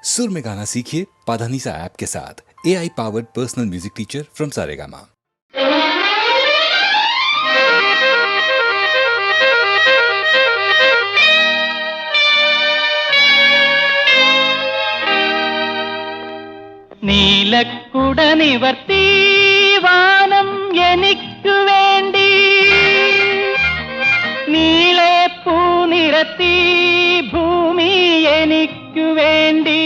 सुर में गाना सीखिए पाधानीसा ऐप के साथ। AI powered personal music teacher from Saregama. നീലക്കുട നിവർത്തി വാനം എനിക്കു വേണ്ടി, നീളെ പൂനിരത്തി ഭൂമി എനിക്കു വേണ്ടി.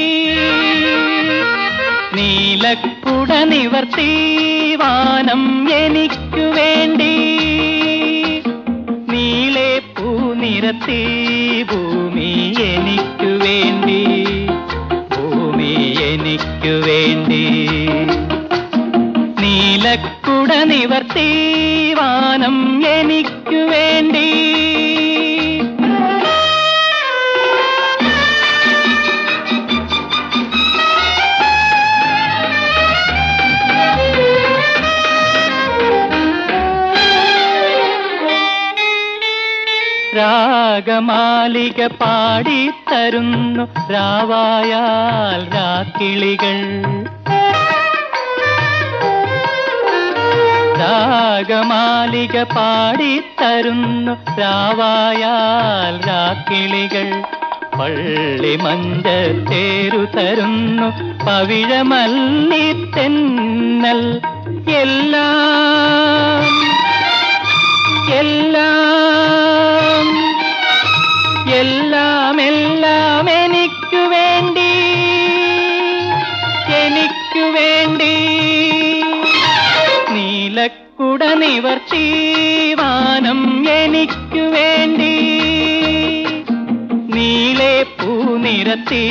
നീലക്കുട നിവർത്തി വാനം എനിക്കു വേണ്ടി, നീളെ പൂനിരത്തി ഭൂമി എനിക്കു വേണ്ടി, ഭൂമി എനിക്കു വേണ്ടി. നീലക്കുട നിവർത്തി വാനം എനിക്കു വേണ്ടി. രാഗമാലിക പാടിത്തരുന്നു രാവായാൽ രാക്കിളികൾ. രാഗമാലിക പാടിത്തരുന്നു രാവായാൽ രാക്കിളികൾ. പള്ളിമഞ്ചത്തേരു തരുന്നു പവിഴമല്ലിത്തെന്നൽ. എല്ലാം എല്ലാം എല്ലാം എല്ലാം എനിക്കു വേണ്ടി, എനിക്കു വേണ്ടി. നീലക്കുട നിവർത്തി വാനം എനിക്കു വേണ്ടി, നീളെ പൂനിരത്തി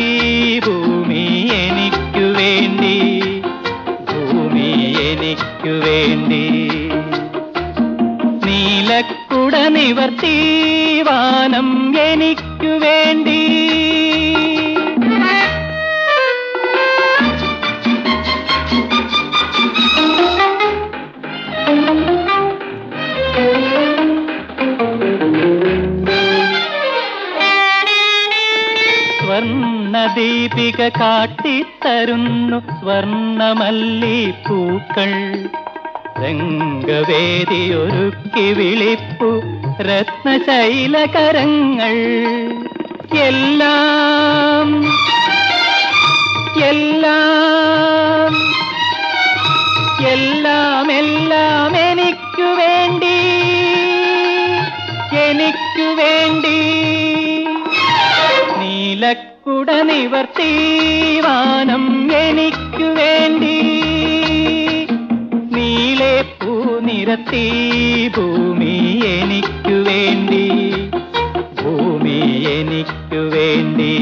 ഭൂമി എനിക്കു വേണ്ടി, ഭൂമി എനിക്കു വേണ്ടി. നീലക്കുട നിവർത്തി വാനം എനിക്കു വേണ്ടി. സ്വർണദീപിക കാട്ടിത്തരുന്നു സ്വർണമല്ലിപ്പൂക്കൾ. രംഗവേദിയൊരുക്കി വിളിപ്പു രത്നശൈലകരങ്ങൾ. എല്ലാം എല്ലാം എല്ലാം എല്ലാം എനിക്കു വേണ്ടി, എനിക്കു വേണ്ടി. നീലക്കുട നിവർത്തി വാനം എനിക്കു വേണ്ടി, നീളെ പൂനിരത്തി ഭൂമി എനിക്കു വേണ്ടി, ഭൂമി എനിക്കു വേണ്ടി.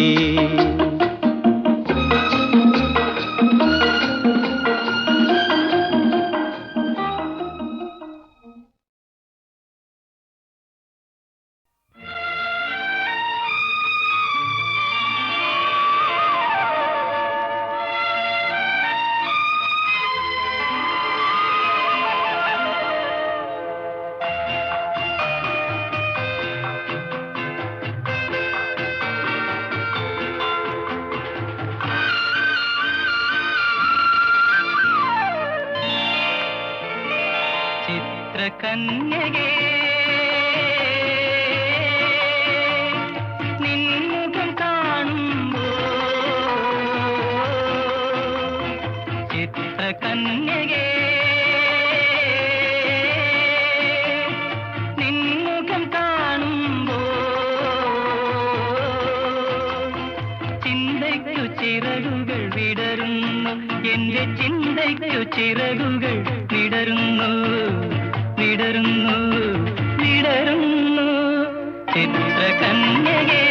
ചിത്രകന്യകേ നിൻമുഖം കാണുമ്പോൾ, ചിത്രകന്യകേ നിൻമുഖം കാണുമ്പോൾ, ചിന്തയ്ക്കു ചിറകുകൾ വിടരുന്നു, എന്റെ ചിന്തയ്ക്കു ചിറകുകൾ വിടരുന്നു, വിടരുന്നു, വിടരുന്നു. ചിത്രകന്യകേ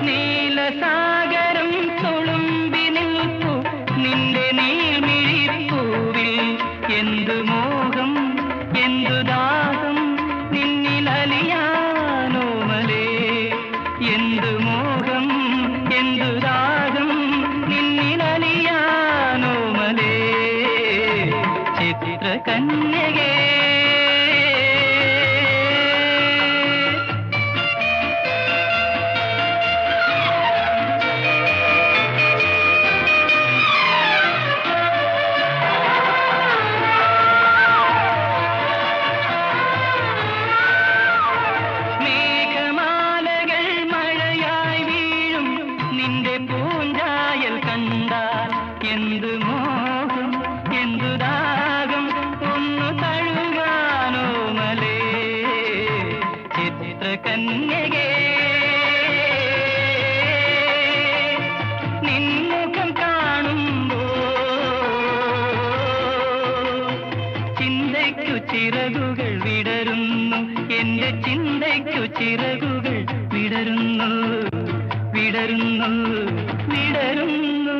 നീലസാഗരം കന്യകേ എന്തു മോഹം എന്തു ദാഹം ഒന്നു തഴുകാനോ മലേ ചിത്രകന്യകേ നിൻമുഖം കാണുമ്പോ ചിന്തയ്ക്കു ചിറകുകൾ വിടരുന്നു എന്റെ ചിന്തയ്ക്കു ചിറകുകൾ വിടരുന്നു വിടരുന്നു വിടരുന്നു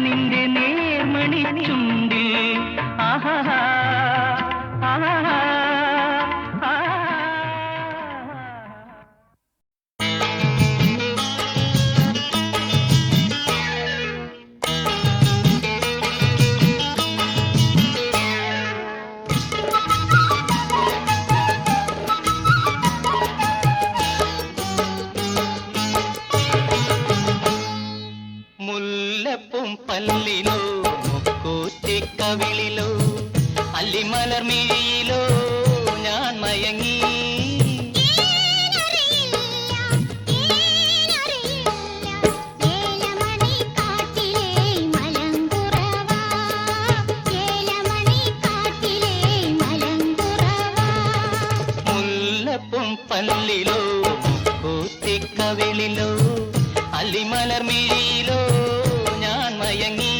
നിന്റെ നേർമണി ചുണ്ടിൽ ആഹാ ആഹാ മുല്ലപ്പും പല്ലിലോ മുക്കൂറ്റിക്കവിളിലോ അല്ലിമലർമിഴിയിലോ ഞാൻ മയങ്ങി മുല്ലപ്പും പല്ലിലോ മുക്കൂറ്റിക്കവിളിലോ അല്ലിമലർമിഴിയിലോ ഞാൻ മയങ്ങി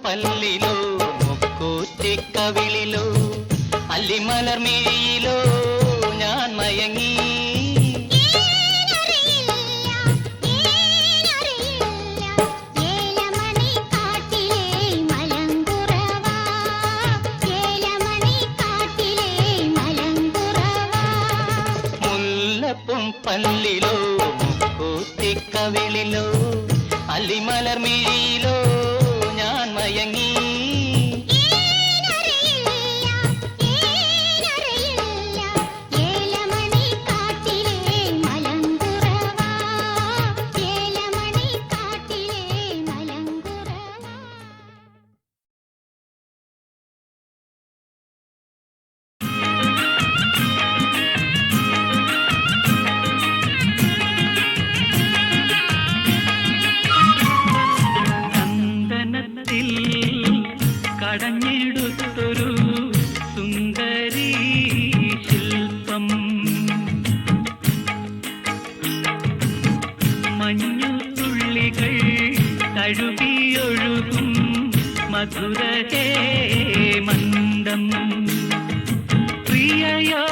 പല്ലിലോ മുക്കൂറ്റിക്കവിളിലോ അല്ലിമലർമിഴിയിലോ ഞാൻ മയങ്ങി മുല്ലപ്പും പല്ലിലോ മുക്കൂറ്റിക്കവിളിലോ അല്ലിമലർമിഴിയിലോ ഞാൻ മയങ്ങി തഴുകിയൊഴുകും മധുരഹേ മന്ദം പ്രിയയോ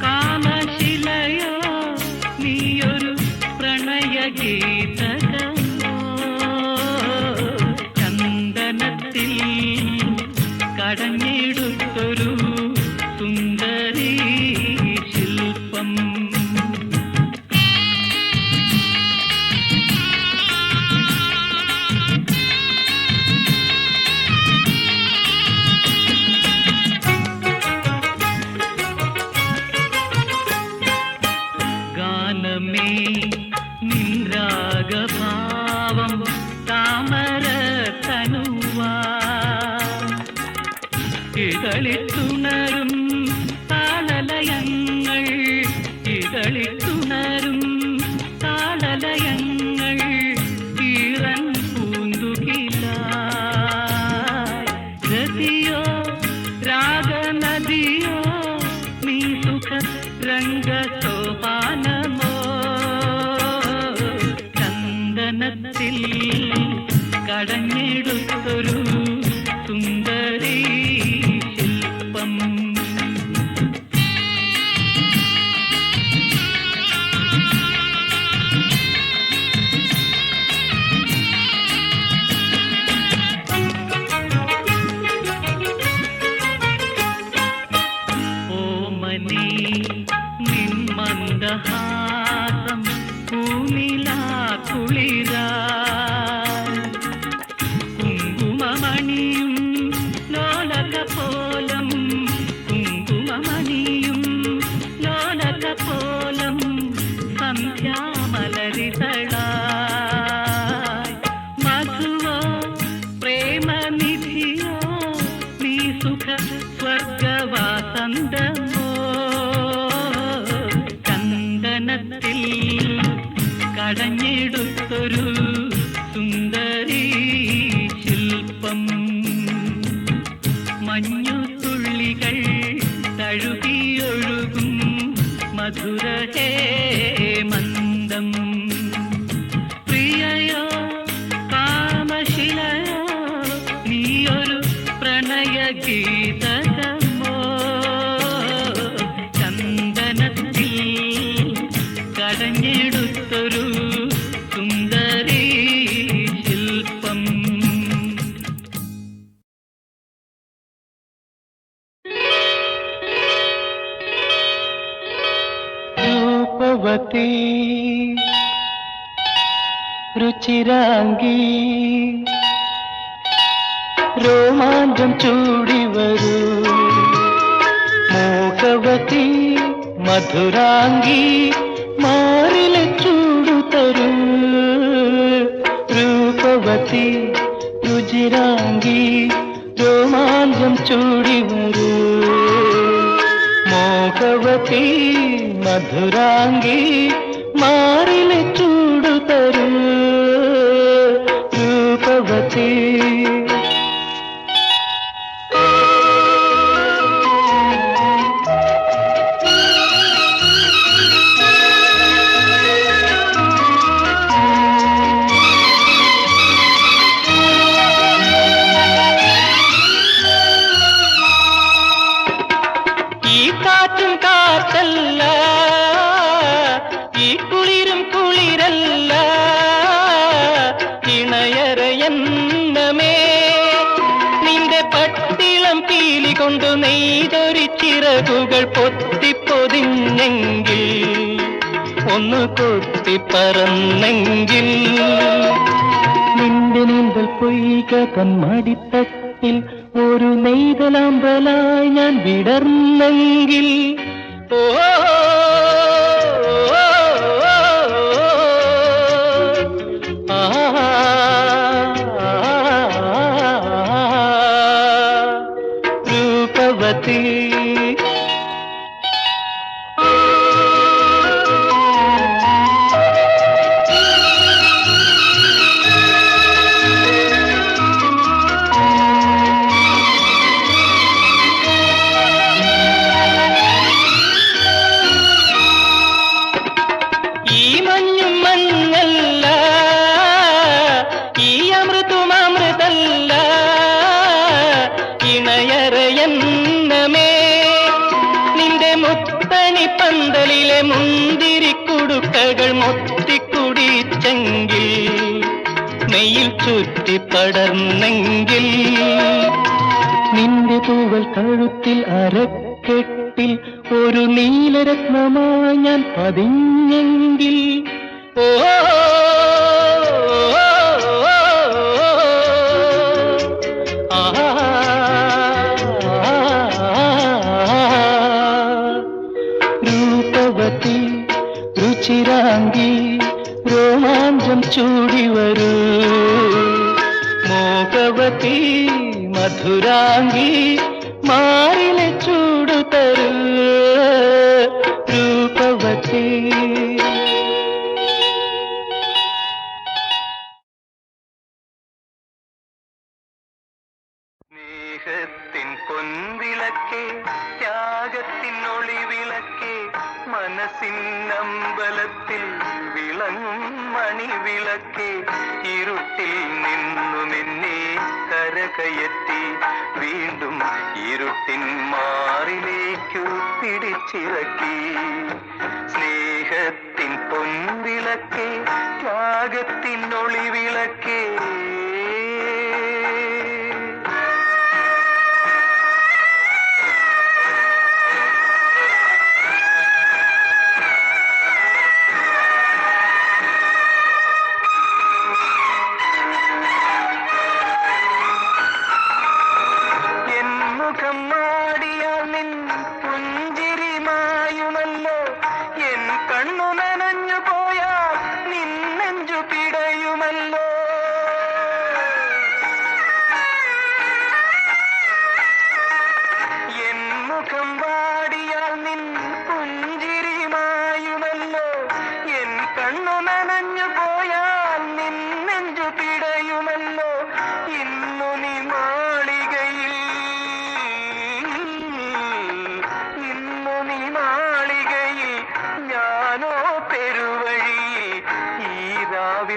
കാമശിലയോ നീയൊരു പ്രണയഗീതകമോ ചന്ദനത്തിൽ കടഞ്ഞെടുത്തൊരു സുന്ദരീ ശില്പം ഗാനമേ നിൻരാഗഭാവം താമരതനുവാ ഇതളിത്തുണരും താളലയങ്ങൾ ഇതളിത്തുണരും താളലയങ്ങൾ ഈറൻ പൂന്തുകിലായി രതിയോ രാഗനദിയോ നീ സുഖ രംഗസോപാനമോ ചന്ദനത്തിൽ കടഞ്ഞെടുത്തൊരു സുന്ദരീ ശില്പം ഓമനേ നിൻ മന്ദഹാസം പൂനിലാ കുളിരാ കുങ്കുമമണിയും ലോലകപോലം കുങ്കുമമണിയും ലോലകപോലം സന്ധ്യാമലരിതളായി മധുവോ പ്രേമനിധിയോ നീ സുഖ സ്വർഗവാസന്തമോ ചന്ദനത്തിൽ കടഞ്ഞെടുത്തൊരു സുന്ദരീ ശില്പം മഞ്ഞുതുള്ളികൾ തഴുകിയൊഴുകും മധുരഹേ മന്ദം പ്രിയയോ കാമശിലയോ നീയൊരു പ്രണയഗീതകമോ ചന്ദനത്തിൽ കടഞ്ഞെടുത്തൊരു സുന്ദരീ ശില്പം രൂപവതി രുചിരാംഗി രോമാഞ്ചം ചൂടി വരൂ മോഹവതി മധുരാംഗി മാറിലെ ചൂടു തരൂ രൂപവതി രുചിരാംഗി രോമാഞ്ചം ചൂടി വരൂ മോഹവതി മധുരാംഗി മാറിലെ ചൂടു തരൂ രൂപവതി ഈ കാറ്റും കാറ്റല്ല ഈ കുളിരും കുളിരല്ല ഇണയറയെന്നമേ നിന്റെ പട്ടിളം പീലി കൊണ്ടു നെയ്തൊരു ചിറകുകൾ പൊത്തിപ്പൊതിഞ്ഞെങ്കിൽ ഒന്ന് കൊത്തിപ്പറന്നെങ്കിൽ നിന്റെ നീന്തൽ പൊയ്ക തൻ മടിത്തട്ടിൽ ഒരു നെയ്തലാമ്പലായി ഞാൻ വിടർന്നെങ്കിൽ ഓ രൂപവതി പുഴകൾ മൊത്തിക്കുടിച്ചെങ്കിൽ നെയ്യിൽ ചുറ്റിപ്പടർന്നെങ്കിൽ നിന്റെ തൂവൽ കഴുത്തിൽ അരക്കെട്ടിൽ ഒരു നീലരത്നമായി ഞാൻ പതിഞ്ഞെങ്കിൽ ഓ രൂപവതി രുചിരാംഗി രോമാഞ്ചം ചൂടി വരൂ മോഹവതി മധുരാംഗി മാറിലെ ചൂടു തരൂ രൂപവതി. സ്നേഹത്തിൻ പൊൻവിളക്കേ ത്യാഗത്തിൻ ഒളിവിളക്കേ മനസ്സിനമ്പലത്തിൽ വിളങ്ങും മണിവിളക്കേ ഇരുട്ടിൽ നിന്നും എന്നെ കരകയറ്റി വീണ്ടും ഇരുട്ടിൻ മാറിലേക്കു പിടിച്ചിറക്കി. സ്നേഹത്തിൻ പൊൻവിളക്കേ ത്യാഗത്തിൻ ഒളിവിളക്കേ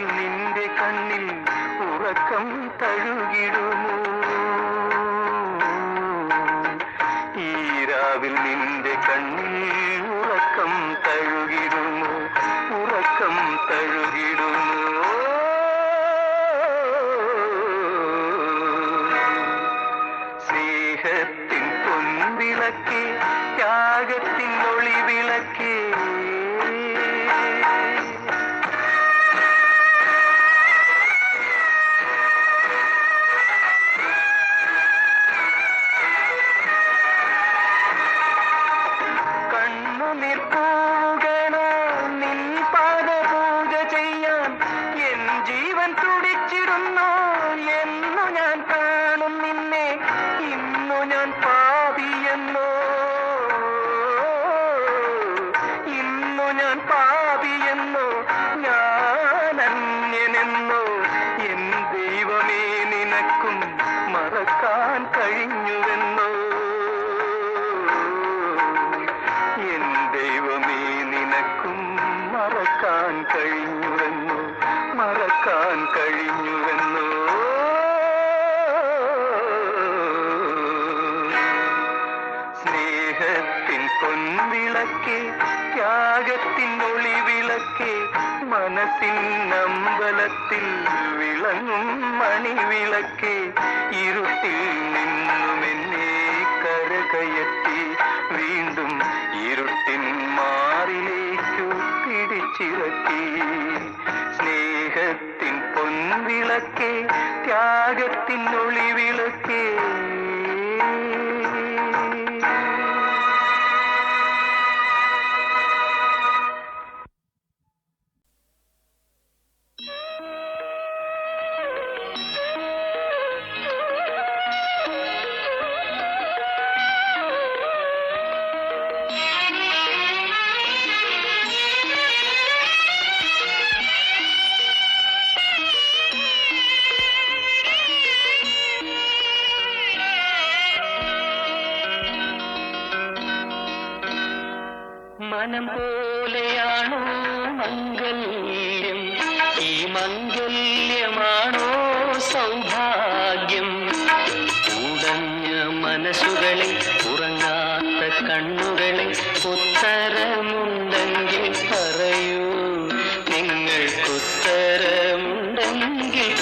നിന്റെ കണ്ണിൽ ഉറക്കം തഴുകിടുമോ ഈ രാവിൽ നിന്റെ കണ്ണിൽ ഉറക്കം തഴുകിടുമോ ഉറക്കം തഴുകിടുമോ. സ്നേഹത്തിൻ പൊൻവിളക്കേ ത്യാഗത്തിൻ ഒളിവിളക്കേ മറക്കാൻ കഴിഞ്ഞുവെന്നോ എൻ ദൈവമേ നിനക്കും മറക്കാൻ കഴിഞ്ഞുവെന്നോ മറക്കാൻ കഴിഞ്ഞുവെന്നോ. സ്നേഹത്തിൻ പൊൻവിളക്കേ ത്യാഗത്തിൻ ഒളിവിളക്കേ മനസ്സിനമ്പലത്തിൽ വിളങ്ങും മണിവിളക്കേ ഇരുട്ടിൽ നിന്നും എന്നെ കരകയറ്റി വീണ്ടും ഇരുട്ടിൻ മാറിലേക്കു പിടിച്ചിറക്കി. സ്നേഹത്തിൻ പൊൻവിളക്കേ ത്യാഗത്തിൻ ഒളിവിളക്കേ മനം പോലെയാണോ മംഗല്യം ഈ മംഗല്യമാണോ സൗഭാഗ്യം ഉടഞ്ഞ മനസ്സുകളെ ഉറങ്ങാത്ത കണ്ണുകളെ ഉത്തരമുണ്ടെങ്കിൽ പറയൂ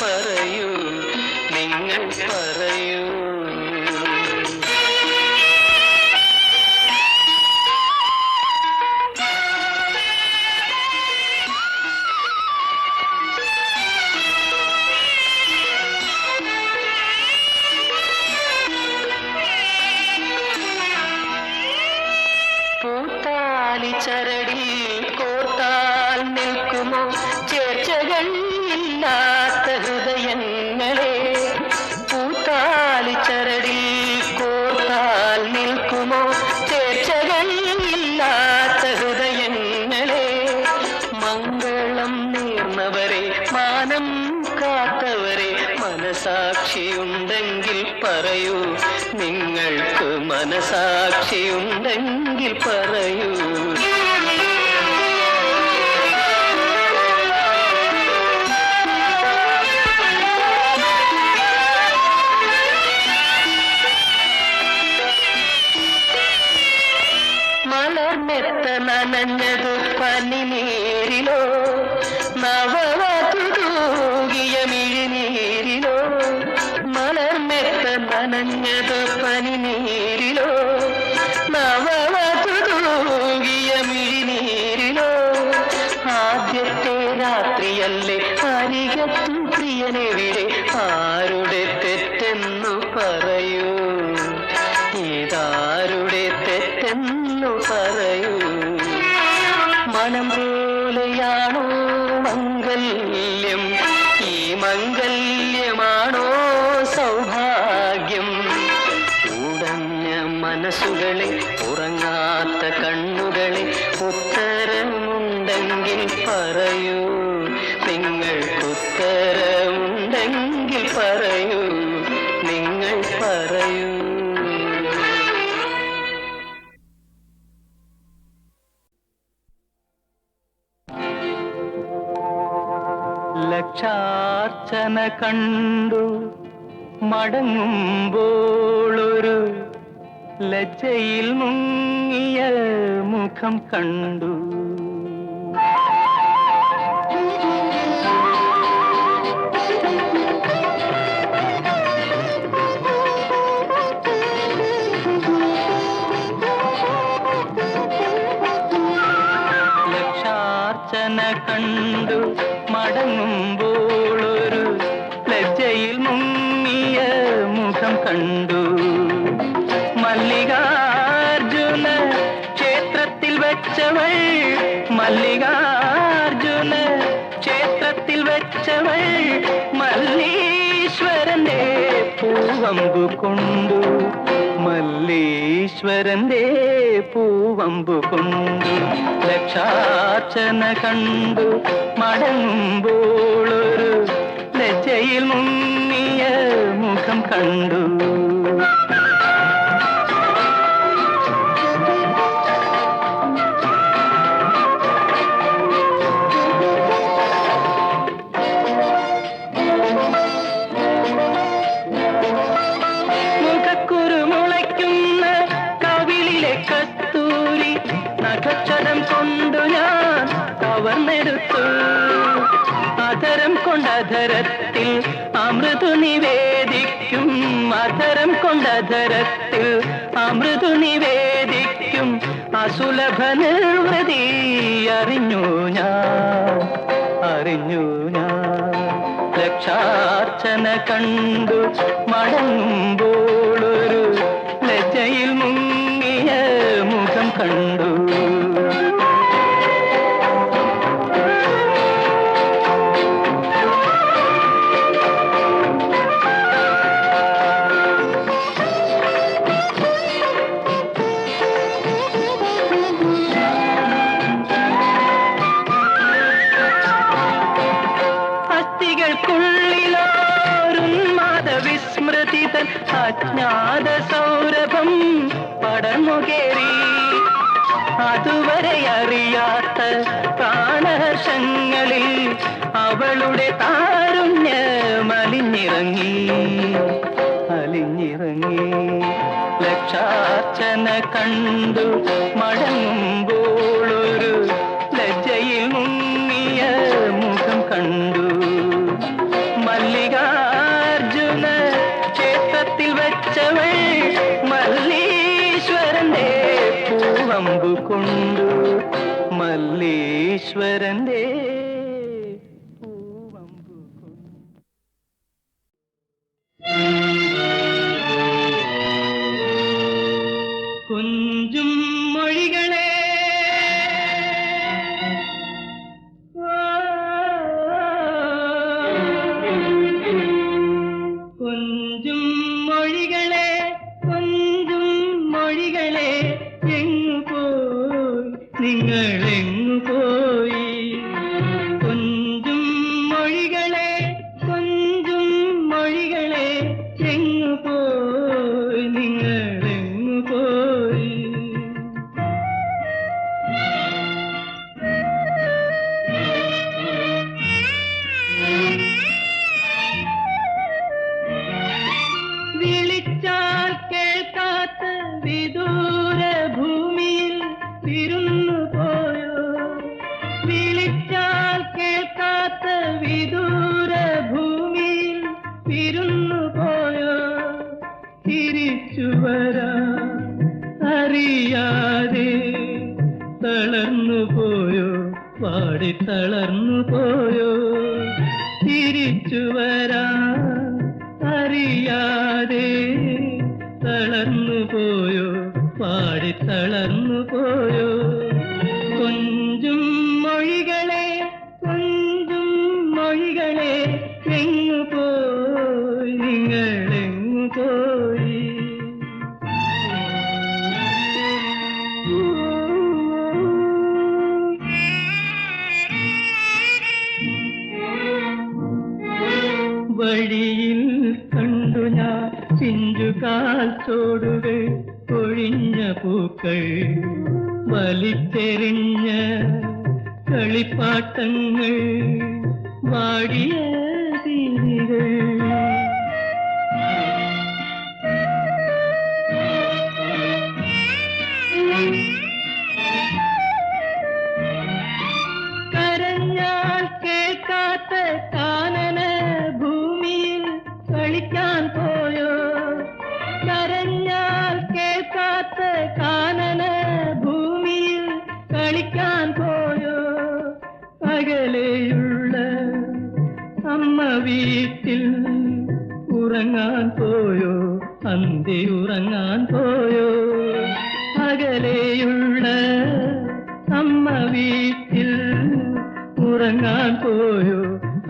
പറയൂ, നിങ്ങൾ പറയൂ. പൂത്താലി ചരടിൽ കോർത്താൽ നിൽക്കുമോ ചേർച്ചകൾ ഇല്ലാത്ത ഹൃദയങ്ങളെ? പൂത്താലി ചരടിൽ കോർത്താൽ നിൽക്കുമോ ചേർച്ചകൾ ഇല്ലാത്ത ഹൃദയങ്ങളെ? മംഗളം നേർന്നവരെ, മാനം കാത്തവരെ, മനസാക്ഷിയുണ്ടെങ്കിൽ പറയൂ, നിങ്ങൾക്ക് മനസാക്ഷിയുണ്ടെങ്കിൽ പറയൂ. മലർമെത്ത നനഞ്ഞതു പനിനീരിലോ, നവവധു തൂകിയ മിഴിനീരിലോ? മലർമെത്ത നനഞ്ഞതു പനിനീരിലോ, നവവധു തൂകിയ മിഴിനീരിലോ? ആദ്യത്തെ രാത്രിയല്ലേ അരികത്തു പ്രിയനെവിടെ? ആരുടെ തെറ്റെന്നു പറയൂ, ഇതാരുടെ തെറ്റെന്നു പറയൂ. മനം പോലെയാണോ മംഗല്യം? ഈ മംഗല്യമാണോ സൗഭാഗ്യം? ഉടഞ്ഞ മനസ്സുകളെ, ഉറങ്ങാത്ത കണ്ണുകളെ, ഉത്തരമുണ്ടെങ്കിൽ പറയൂ, നിങ്ങൾക്ക് ഉത്തരമുണ്ടെങ്കിൽ പറയൂ, നിങ്ങൾ പറയൂ. ലക്ഷാർച്ചന കണ്ടു മടങ്ങുമ്പോളൊരു ലജ്ജയിൽ മുങ്ങിയ മുഖം കണ്ടു. ലക്ഷാർച്ചന കണ്ടു മടങ്ങുമ്പോളൊരു ലജ്ജയിൽ മുങ്ങിയ മുഖം കണ്ടു. മല്ലികാർജുന ക്ഷേത്രത്തിൽ വെച്ചവൾ, മല്ലികാർജുന ക്ഷേത്രത്തിൽ വെച്ചവൾ മല്ലീശ്വരന്റെ പൂവമ്പു കൊണ്ടു, മല്ലീശ്വരന്റെ പൂവമ്പു കൊണ്ടു. ലക്ഷാർച്ചന കണ്ടു മടങ്ങുമ്പോളൊരു ലജ്ജയിൽ മുങ്ങിയ മുഖം കണ്ടു. നഖക്ഷരം കൊണ്ടു ഞാൻ കവർന്നെടുത്തു, അധരം കൊണ്ടധരത്തിൽ അമൃതു നിവേദിക്കും, അധരം കൊണ്ടധരത്തിൽ അമൃതു നിവേദിക്കും അസുലഭ നിർവൃതി അറിഞ്ഞു ഞാൻ, അറിഞ്ഞു ഞാൻ. ലക്ഷാർച്ചന കണ്ടു മടങ്ങുമ്പോളൊരു ലജ്ജയിൽ മുങ്ങിയ മുഖം കണ്ടു. അസ്ഥികൾക്കുള്ളിലോരുന്മാദ വിസ്മൃതിതൻ അജ്ഞാത സൗരഭം പടർന്നുകേറി, അതുവരെ അറിയാത്ത പ്രാണഹർഷങ്ങളിൽ അവളുടെ താരുണ്യ മലിഞ്ഞിറങ്ങി, അലിഞ്ഞിറങ്ങി. ലക്ഷാർച്ചന കണ്ടു മടങ്ങുമ്പോളൊരു ലജ്ജയിൽ മുങ്ങിയ മുഖം കണ്ടു. മല്ലി മല്ലികാർജുന ക്ഷേത്രത്തിൽ വെച്ചവൾ മല്ലീശ്വരന്റെ പൂവമ്പു കൊണ്ടു മല്ലീശ്വരന്റെ പൂവമ്പു കൊണ്ടു. കൊഞ്ചും മൊഴികളെ കൊഞ്ചും മൊഴികളെ കൊഞ്ചും മൊഴികളെ എങ്ങു പോയി നിങ്ങൾ എങ്ങു പോയി കൊഞ്ചും മൊഴികളെ കൊഞ്ചും മൊഴികളെ എങ്ങു പോയി നിങ്ങൾ എങ്ങു പോയി. വിളിച്ചാൽ കേൾക്കാത്ത വിദൂര ഭൂമിയിൽ വിരുന്നു പോയോ വിളിച്ചാൽ കേൾക്കാത്ത വിദൂര ഭൂമിയിൽ വിരുന്നു പോയോ തിരിച്ചു വരാ അറിയാതെ തളർന്നു പോയോ പാടി തളർന്നു പോയോ തിരിച്ചു വരാ അറിയാതെ തളർന്നു പോയോ പാടി തളർന്നു പോയോ. കൊഞ്ചും മൊഴികളെ കൊഞ്ചും മൊഴികളെ എങ്ങു പോയി നിങ്ങൾ എങ്ങു പോയി. വഴിയിൽ കണ്ടു ഞാൻ പിഞ്ചുകാൽ ചോടുകൾ ഒഴിഞ്ഞ പൂക്കൾ വലിച്ചെറിഞ്ഞ കളിപ്പാട്ടങ്ങൾ വാടിയ തിരികൾ. കരഞ്ഞാൽ കേൾക്കാത്ത കാനന ഭൂമിയിൽ കളിക്കാൻ പോയോ കരഞ്ഞാൽ കേൾക്കാത്ത കാനന ഭൂമിയിൽ കളിക്കാൻ പോയോ അകലെയുള്ള അമ്മ വീട്ടിൽ ഉറങ്ങാൻ പോയോ അന്തി ഉറങ്ങാൻ പോയോ അകലെയുള്ള അമ്മ വീട്ടിൽ ഉറങ്ങാൻ പോയോ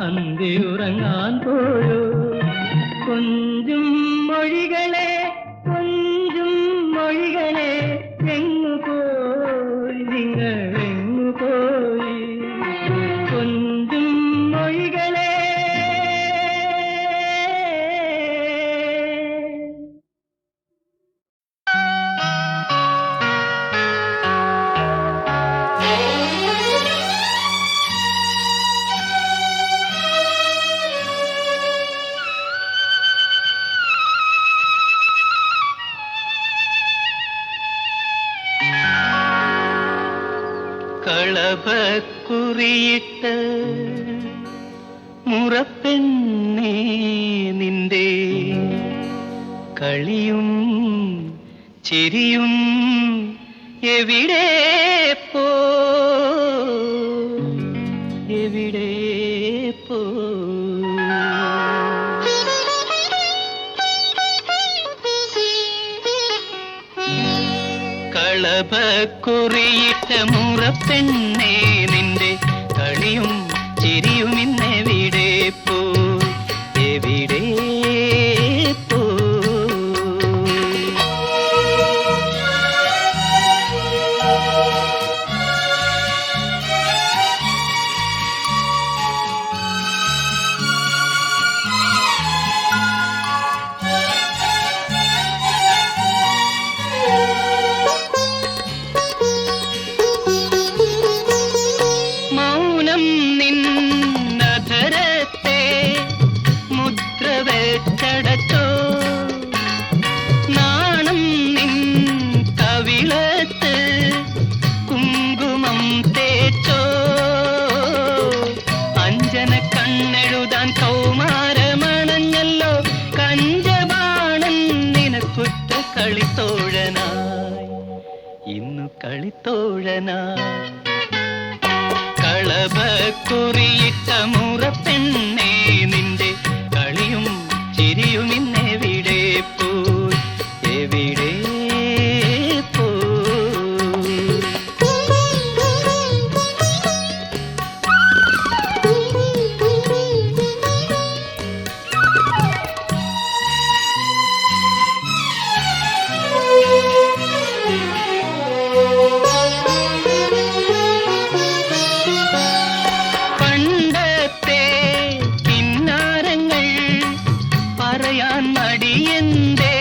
അന്തി ഉറങ്ങാൻ പോയോ. കൊഞ്ചും മൊഴികളെ കൊഞ്ചും മൊഴികളെ എങ്ങു പോയി നിങ്ങൾ എങ്ങു പോയി കൊഞ്ചും മൊഴികളെ. കളഭക്കുറിയിട്ട് മുറപ്പെണ്ണേ നിന്റെ കളിയും ചിരിയും എവിടെ പോ എവിടെ പോ. കളഭക്കുറിയിട്ട മുറപ്പെണ്ണേ നിന്റെ കളിയും ചിരിയും ഇന്നെവിടെ പോ എവിടെ പോ. ചടച്ചോ നാണം നിൻ കവിളത്ത് കുങ്കുമം തേച്ചോ അഞ്ജന കണ്ണെഴുതാൻ കൗമാരമ വേദന കളഭക്കുറിയിട്ട മുറപ്പെണ്ണേ നിന്റെ കളിയും ചിരിയും ഇന്നെവിടെ പോയി എവിടെ പോയി പണ്ടത്തെ കിന്നാരങ്ങൾ പറയാൻ മടിയന്തേ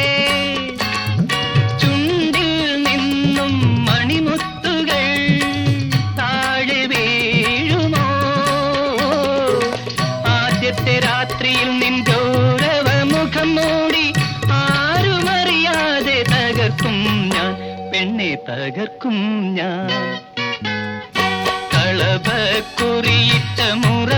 ചുണ്ടിൽ നിന്നും മണിമുത്തുകൾ താഴെ വീഴുമോ ആദ്യത്തെ രാത്രിയിൽ നിൻഗൗരവ മുഖം മൂടി ആരുമറിയാതെ തകർക്കും ഞാൻ പെണ്ണെ തകർക്കും ഞാൻ കളഭക്കുറിയിട്ട മുറ